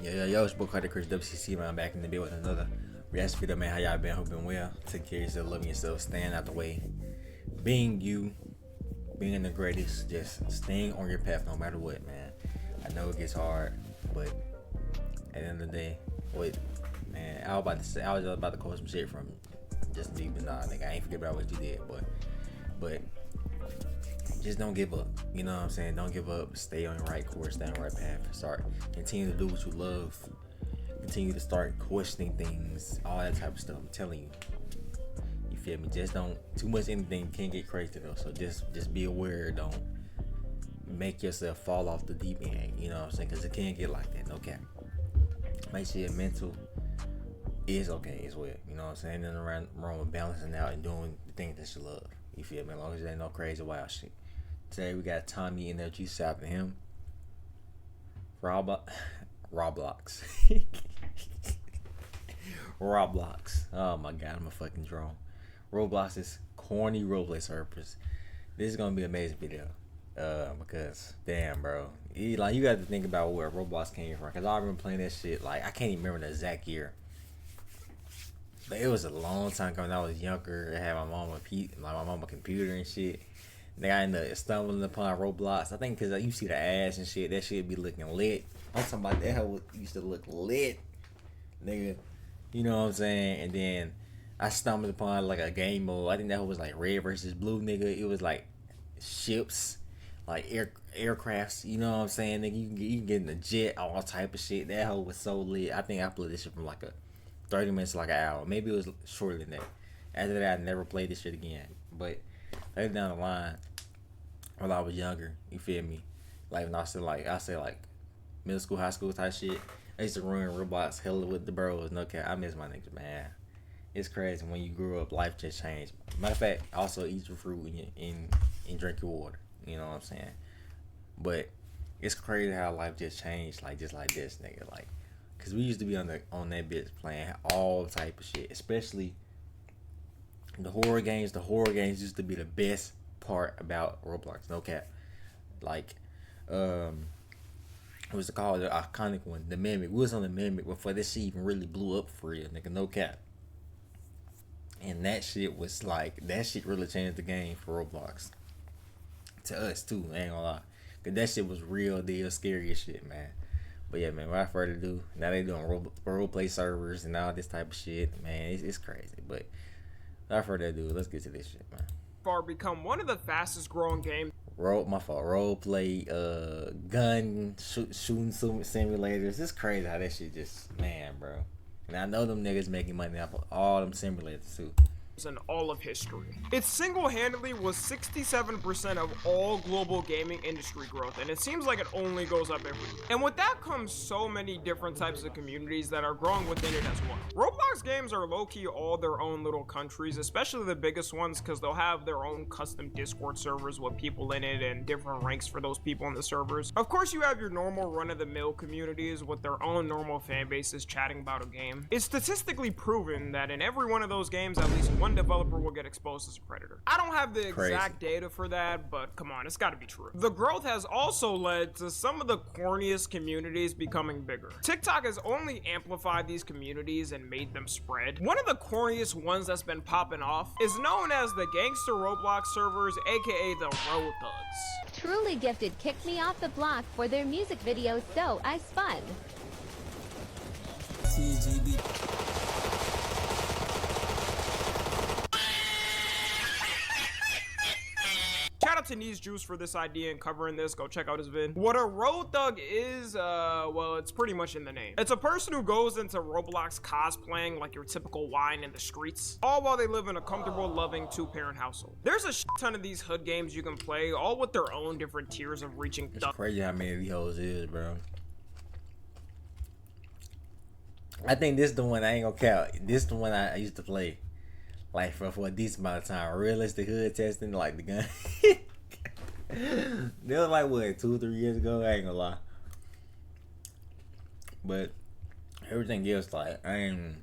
Yo, it's Book Carter Chris WCC, man. I'm back in the bed with another reaction video, man. How y'all been? Hope been well. Take care of yourself, loving yourself, staying out the way, being you, being the greatest, just staying on your path no matter what, man. I know it gets hard, but at the end of the day, wait, man, I was just about to quote some shit from just deep, but nah, nigga, I ain't forget about what you did, but just don't give up. You know what I'm saying? Don't give up. Stay on the right course, stay on the right path. Continue to do what you love. Continue to start questioning things, all that type of stuff. I'm telling you. You feel me? Just don't, too much anything can get crazy though. So just be aware. Don't make yourself fall off the deep end. You know what I'm saying? Because it can get like that. No cap. Make sure your mental is okay as well. You know what I'm saying? Nothing wrong with balancing out and doing the things that you love. You feel me? As long as there ain't no crazy wild shit. Today we got Tommy in there. You south to him. Roblox. Roblox. Oh my god, I'm a fucking drone. Roblox's corny roleplay servers. This is gonna be an amazing video. Because damn, bro, you got to think about where Roblox came from. Cause I remember playing that shit. Like I can't even remember the exact year, but it was a long time ago when I was younger. I had my mama computer and shit. Then I ended up stumbling upon Roblox. I think because you see the ass and shit, that shit be looking lit. I'm talking about that hoe used to look lit, nigga. You know what I'm saying? And then I stumbled upon like a game mode. I think that was like red versus blue, nigga. It was like ships, like aircrafts. You know what I'm saying? Nigga, you can get in a jet, all type of shit. That hoe was so lit. I think I played this shit from like a 30 minutes to like an hour. Maybe it was shorter than that. After that, I never played this shit again. But later down the line, when I was younger, you feel me? Like when I said like middle school, high school type shit. I used to run Roblox hella with the bros. No cap, I miss my niggas, man. It's crazy when you grew up, life just changed. Matter of fact, also eat your fruit and drink your water. You know what I'm saying? But it's crazy how life just changed, like just like this, nigga. Like, cause we used to be on that bitch playing all type of shit, especially the horror games. The horror games used to be the best part about Roblox. No cap. Like, what's it called? The iconic one, the Mimic. We was on the Mimic before this shit even really blew up for real, nigga. No cap. And that shit was like, that shit really changed the game for Roblox. To us too, I ain't gonna lie. Cause that shit was real deal scary as shit, man. But yeah, man, without further ado, now they doing roleplay servers and all this type of shit, man. It's crazy. But without further ado, let's get to this shit, man. Far become one of the fastest growing games. Roleplay, gun shooting simulators. It's crazy how that shit just, man, bro. And I know them niggas making money off of all them simulators too. In all of history. It single-handedly was 67% of all global gaming industry growth, and it seems like it only goes up every year. And with that comes so many different types of communities that are growing within it as well. Roblox games are low-key all their own little countries, especially the biggest ones, because they'll have their own custom Discord servers with people in it and different ranks for those people in the servers. Of course, you have your normal run-of-the-mill communities with their own normal fan bases chatting about a game. It's statistically proven that in every one of those games, at least one developer will get exposed as a predator. I don't have the exact data for that, but come on, it's got to be true. The growth has also led to some of the corniest communities becoming bigger. TikTok has only amplified these communities and made them spread. One of the corniest ones that's been popping off is known as the Gangster Roblox servers, aka the Road Thugs. Truly Gifted kicked me off the block for their music video, so I spun. Shout out to Knees Juice for this idea and covering this. Go check out his vid. What a road thug is, well, it's pretty much in the name. It's a person who goes into Roblox cosplaying like your typical wine in the streets, all while they live in a comfortable, loving two-parent household. There's a shit ton of these hood games you can play, all with their own different tiers of reaching. It's crazy how many of these hoes is, bro. I think this is the one I ain't gonna count. This is the one I used to play. Like for a decent amount of time. Realistic hood testing, like the gun. That was like what, 2 or 3 years ago? I ain't gonna lie. But everything else, like I ain't.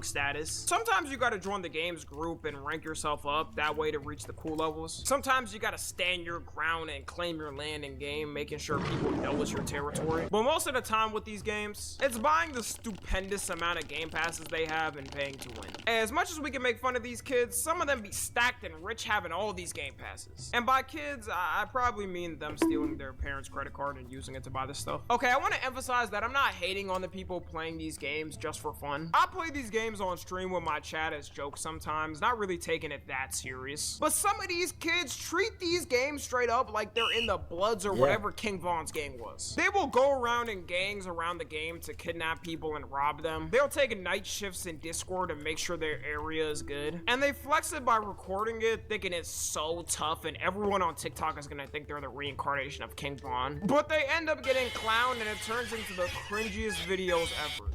status. Sometimes you gotta join the game's group and rank yourself up that way to reach the cool levels. Sometimes you gotta stand your ground and claim your land in game, making sure people know it's your territory. But most of the time with these games, it's buying the stupendous amount of game passes they have and paying to win. As much as we can make fun of these kids, some of them be stacked and rich having all these game passes. And by kids, I probably mean them stealing their parents' credit card and using it to buy this stuff. Okay, I want to emphasize that I'm not hating on the people playing these games just for fun. I play these games on stream with my chat as jokes sometimes, not really taking it that serious. But some of these kids treat these games straight up like they're in the Bloods or whatever King Von's gang was. They will go around in gangs around the game to kidnap people and rob them. They'll take night shifts in Discord to make sure their area is good. And they flex it by recording it, thinking it's so tough and everyone on TikTok is gonna think they're the reincarnation of King Von. But they end up getting clowned and it turns into the cringiest videos ever.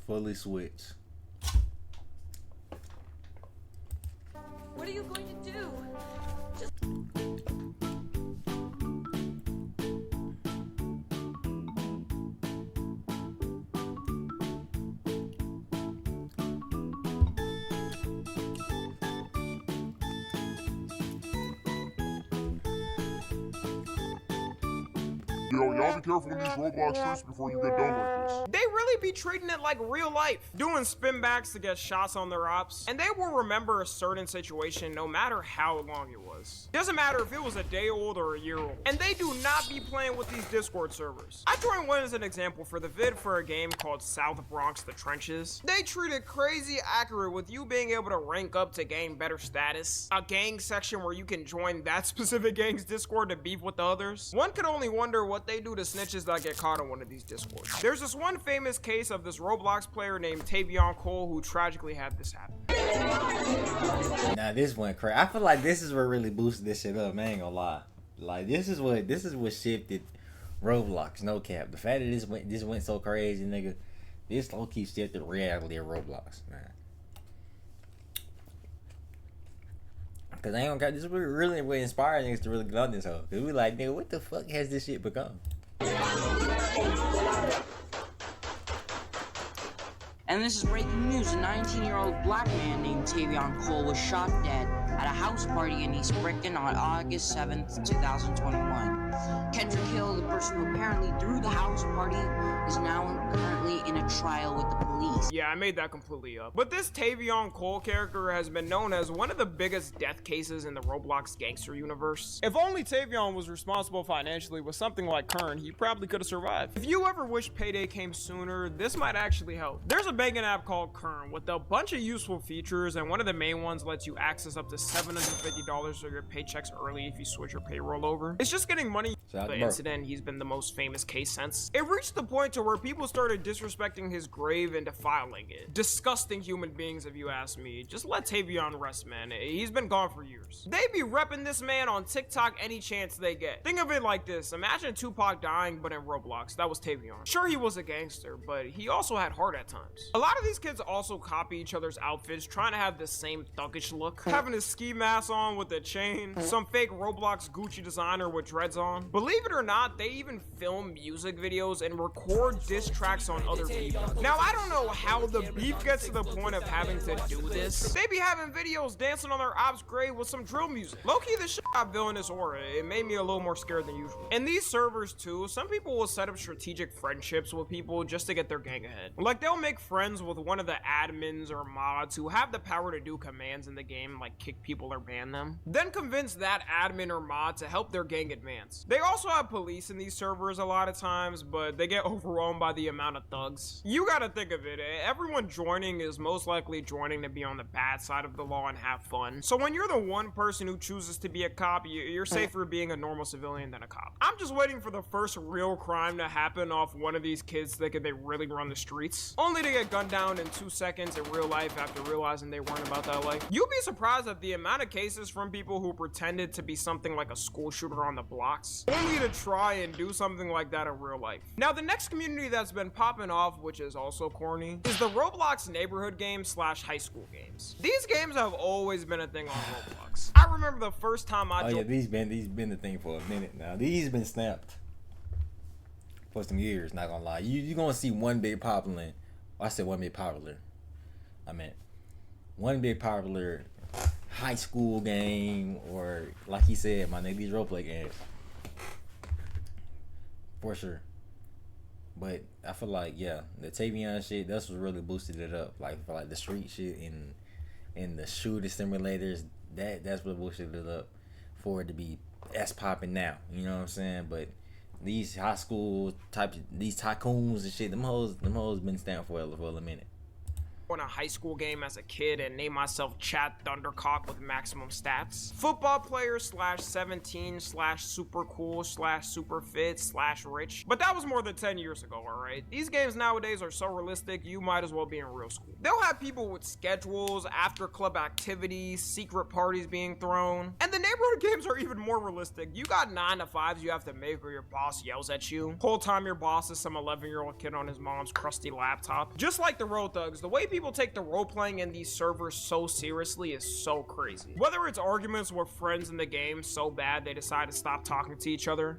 Fully switch. What are you going to do? Yo, y'all be careful in these Roblox streets before you get done like this. They really be treating it like real life, doing spin backs to get shots on their ops, and they will remember a certain situation no matter how long it was. Doesn't matter if it was a day old or a year old. And they do not be playing with these Discord servers. I joined one as an example for the vid for a game called South Bronx The Trenches. They treat it crazy accurate with you being able to rank up to gain better status, a gang section where you can join that specific gang's Discord to beef with the others. One could only wonder what they do to snitches that get caught on one of these Discords. There's this one famous case of this Roblox player named Tavion Cole who tragically had this happen. Now this went crazy. I feel like this is what really boosted this shit up, man. I ain't gonna lie. Like this is what shifted Roblox, no cap. The fact that this went so crazy, nigga. This low key shifted the reality of Roblox, man. Cause I ain't gonna cap, this really inspired niggas to really get on this hoe. Cause we like, nigga, what the fuck has this shit become? And this is breaking news. A 19-year-old black man named Tavion Cole was shot dead at a house party in East Brickton on August 7th, 2021. Kendrick Hill, the person who apparently threw the house party, is now currently in a trial with the police. Yeah, I made that completely up. But this Tavion Cole character has been known as one of the biggest death cases in the Roblox gangster universe. If only Tavion was responsible financially with something like Kern, he probably could have survived. If you ever wish payday came sooner, this might actually help. There's a banking app called Kern with a bunch of useful features, and one of the main ones lets you access up to $750 of your paychecks early if you switch your payroll over. It's just getting money. The incident, he's been the most famous case since. It reached the point to where people started disrespecting his grave and defiling it. Disgusting human beings, if you ask me. Just let Tavion rest, man. He's been gone for years. They be repping this man on TikTok any chance they get. Think of it like this. Imagine Tupac dying, but in Roblox. That was Tavion. Sure, he was a gangster, but he also had heart at times. A lot of these kids also copy each other's outfits, trying to have the same thuggish look. Having a ski mask on with a chain, some fake Roblox Gucci designer with dreads on. Believe it or not, they even film music videos and record diss tracks on other people. Now, I don't know how the beef gets to the point of having to do this. They be having videos dancing on their ops grave with some drill music. Low-key, this shit got villainous aura. It made me a little more scared than usual. In these servers, too, some people will set up strategic friendships with people just to get their gang ahead. Like, they'll make friends with one of the admins or mods who have the power to do commands in the game, like kick people or ban them. Then convince that admin or mod to help their gang advance. They also have police in these servers a lot of times, but they get overwhelmed by the amount of thugs. You gotta think of it, everyone joining is most likely joining to be on the bad side of the law and have fun. So when you're the one person who chooses to be a cop, you're safer being a normal civilian than a cop. I'm just waiting for the first real crime to happen off one of these kids thinking they really run the streets, only to get gunned down in 2 seconds in real life after realizing they weren't about that life. You'd be surprised at the amount of cases from people who pretended to be something like a school shooter on the blocks, only to try and do something like that in real life. Now, the next community that's been popping off, which is also corny, is the Roblox neighborhood games / high school games. These games have always been a thing on Roblox. I remember the first time I these been the thing for a minute now. These been snapped. for some years. Not gonna lie, you gonna see one big popular. I said one big popular. I meant one big popular high school game, or like he said, my nigga, these roleplay games for sure. But I feel like, yeah, the Tavion shit, that's what really boosted it up. Like, for like the street shit and the shooter simulators, that's what boosted it up for it to be as popping now. You know what I'm saying? But these high school types, these tycoons and shit, them hoes been standing for a minute. On a high school game as a kid and name myself Chad Thundercock with maximum stats. Football player /17 /super cool /super fit /rich. But that was more than 10 years ago, alright? These games nowadays are so realistic, you might as well be in real school. They'll have people with schedules, after club activities, secret parties being thrown. And the neighborhood games are even more realistic. You got 9 to 5s you have to make or your boss yells at you. Whole time your boss is some 11-year-old kid on his mom's crusty laptop. Just like the Road Thugs, the way people take the role-playing in these servers so seriously is so crazy. Whether it's arguments with friends in the game so bad they decide to stop talking to each other,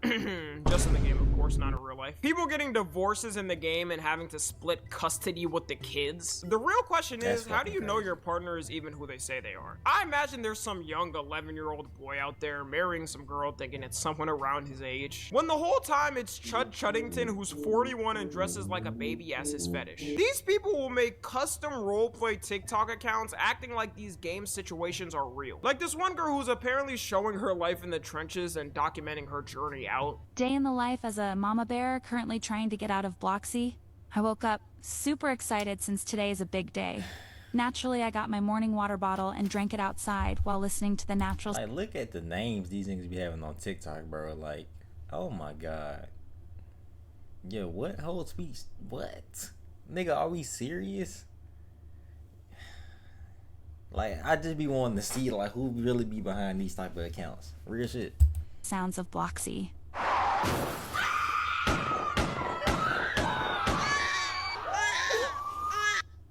just in the game of course, not in real life. People getting divorces in the game and having to split custody with the kids. The real question is, how do you know your partner is even who they say they are? I imagine there's some young 11-year-old boy out there marrying some girl thinking it's someone around his age, when the whole time it's Chud Chuddington who's 41 and dresses like a baby as his fetish. These people will make custom roleplay TikTok accounts acting like these game situations are real. Like this one girl who's apparently showing her life in the trenches and documenting her journey out. Day in the life as a mama bear currently trying to get out of Bloxy. I woke up super excited since today is a big day. Naturally, I got my morning water bottle and drank it outside while listening to the natural. Like, look at the names these niggas be having on TikTok, bro. Like, oh my god. Yeah, what whole speech? What? Nigga, are we serious? Like, I just be wanting to see, like, who really be behind these type of accounts. Real shit. Sounds of Bloxy.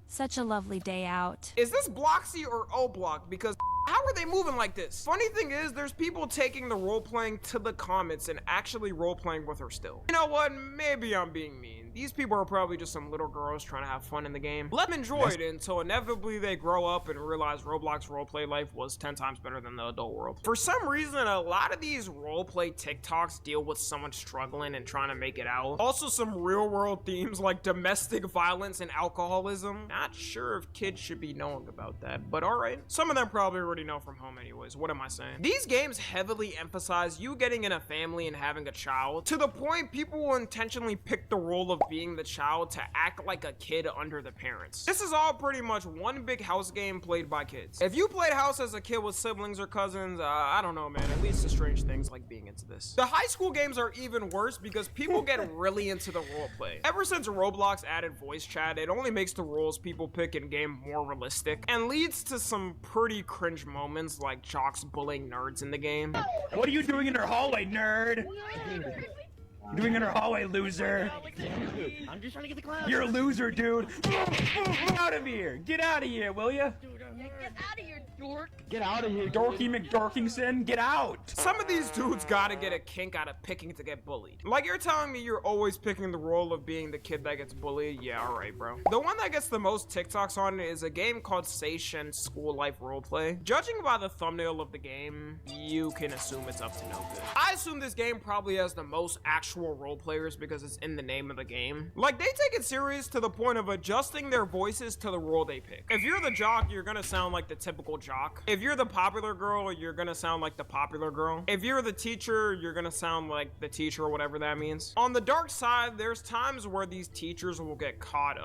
Such a lovely day out. Is this Bloxy or O-Block? Because how are they moving like this? Funny thing is, there's people taking the role-playing to the comments and actually role-playing with her still. You know what? Maybe I'm being mean. These people are probably just some little girls trying to have fun in the game. Let them enjoy it until inevitably they grow up and realize Roblox roleplay life was 10 times better than the adult world. For some reason, a lot of these roleplay TikToks deal with someone struggling and trying to make it out. Also, some real-world themes like domestic violence and alcoholism. Not sure if kids should be knowing about that, but alright. Some of them probably already know from home anyways. What am I saying? These games heavily emphasize you getting in a family and having a child, to the point people will intentionally pick the role of being the child to act like a kid under the parents. This is all pretty much one big house game played by kids. If you played house as a kid with siblings or cousins, I don't know, man. It leads to strange things like being into this. The high school games are even worse because people get really into the roleplay. Ever since Roblox added voice chat, it only makes the roles people pick in game more realistic and leads to some pretty cringe moments like jocks bullying nerds in the game. What are you doing in her hallway, nerd? Doing in her hallway, loser. I'm just trying to get the cloud. You're a loser, dude. Get out of here. Get out of here, will ya? Get out of here, dork. Get out of here, Dorky McDorkingson. Get out. Some of these dudes gotta get a kink out of picking to get bullied. Like, you're telling me you're always picking the role of being the kid that gets bullied? Yeah, alright, bro. The one that gets the most TikToks on it is a game called Seishin School Life Roleplay. Judging by the thumbnail of the game, you can assume it's up to no good. I assume this game probably has the most actual role players because it's in the name of the game. Like, they take it serious to the point of adjusting their voices to the role they pick. If you're the jock, you're gonna sound like the typical jock. If you're the popular girl, you're gonna sound like the popular girl. If you're the teacher, you're gonna sound like the teacher, or whatever that means. On the dark side, there's times where these teachers will get caught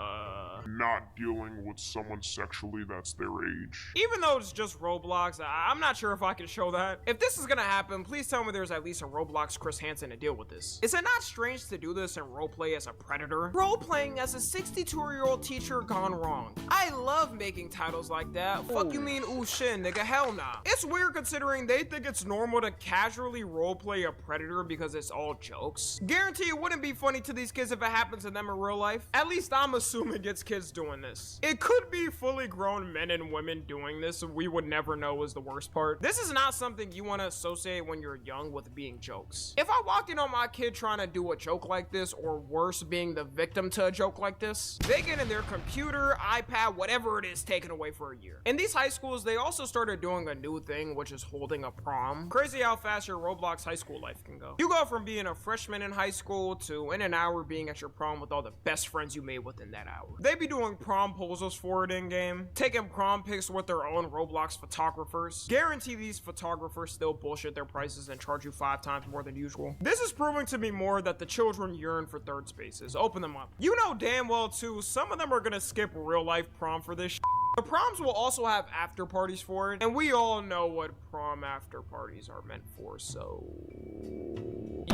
not dealing with someone sexually that's their age. Even though it's just Roblox, I'm not sure if I can show that. If this is gonna happen, please tell me there's at least a Roblox Chris Hansen to deal with this. Is it not strange to do this in roleplay as a predator? Roleplaying as a 62-year-old teacher gone wrong. I love making titles like that. Fuck you mean ooh shit, nigga, hell nah. It's weird considering they think it's normal to casually roleplay a predator because it's all jokes. Guarantee it wouldn't be funny to these kids if it happens to them in real life. At least I'm assuming it's kids doing this. It could be fully grown men and women doing this, we would never know is the worst part. This is not something you want to associate when you're young with being jokes. If I walked in on my kid trying trying to do a joke like this, or worse, being the victim to a joke like this, they get in their computer, iPad, whatever it is, taken away for a year. In these high schools, they also started doing a new thing, which is holding a prom. Crazy how fast your Roblox high school life can go. You go from being a freshman in high school to in an hour being at your prom with all the best friends you made within that hour. They be doing prom poses for it in game, taking prom pics with their own Roblox photographers. Guarantee these photographers still bullshit their prices and charge you 5 times more than usual. This is proving to me more that the children yearn for third spaces. Open them up. You know damn well too, some of them are gonna skip real life prom for this shit. The proms will also have after parties for it, and we all know what prom after parties are meant for, so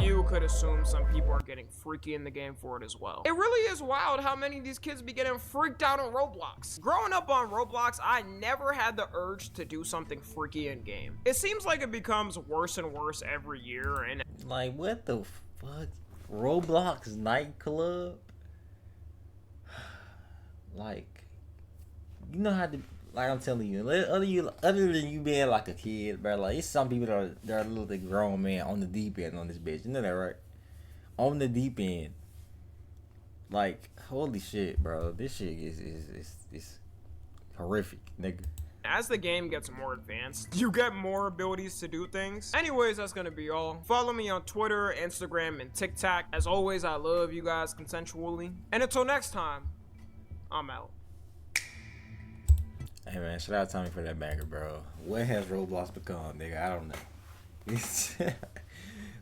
you could assume some people are getting freaky in the game for it as well. It really is wild how many of these kids be getting freaked out on Roblox. Growing up on Roblox, I never had the urge to do something freaky in game. It seems like it becomes worse and worse every year, and Like, what the fuck? Roblox nightclub? Like, you know how to, like I'm telling you, other than you being like a kid, bro, like, it's some people that are a little bit grown man on the deep end on this bitch. You know that, right? On the deep end. Like, holy shit, bro. This shit is horrific, nigga. as the game gets more advanced, you get more abilities to do things. Anyways, that's gonna be all. Follow me on Twitter, Instagram, and TikTok. As always, I love you guys consensually. And until next time, I'm out. Hey man, shout out Tommy for that banger, bro. What has Roblox become, nigga? I don't know. It's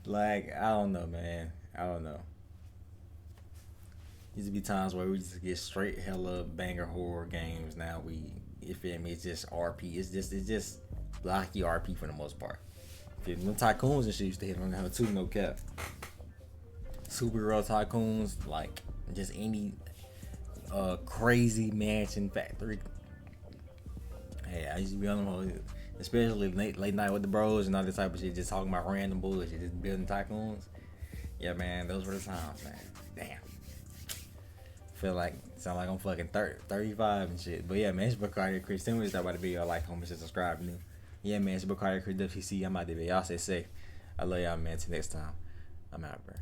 like, I don't know, man. I don't know. Used to be times where we just get straight hella banger horror games. Now you feel me? It's just RP. It's just blocky RP for the most part. When tycoons and shit used to hit on the hell too, no cap. Superhero tycoons, like just any crazy mansion factory. Hey, I used to be on them, especially late night with the bros and all this type of shit, just talking about random bullshit, just building tycoons. Yeah, man, those were the times, man. Damn. Sound like I'm fucking 35 and shit. But yeah, man, it's Bacardi Chris. Tell me what you thought about the video. Like, comment, and subscribe. New. Yeah, man, it's Bacardi Chris WTC. I'm out there. Y'all stay safe. I love y'all, man. Till next time. I'm out, bro.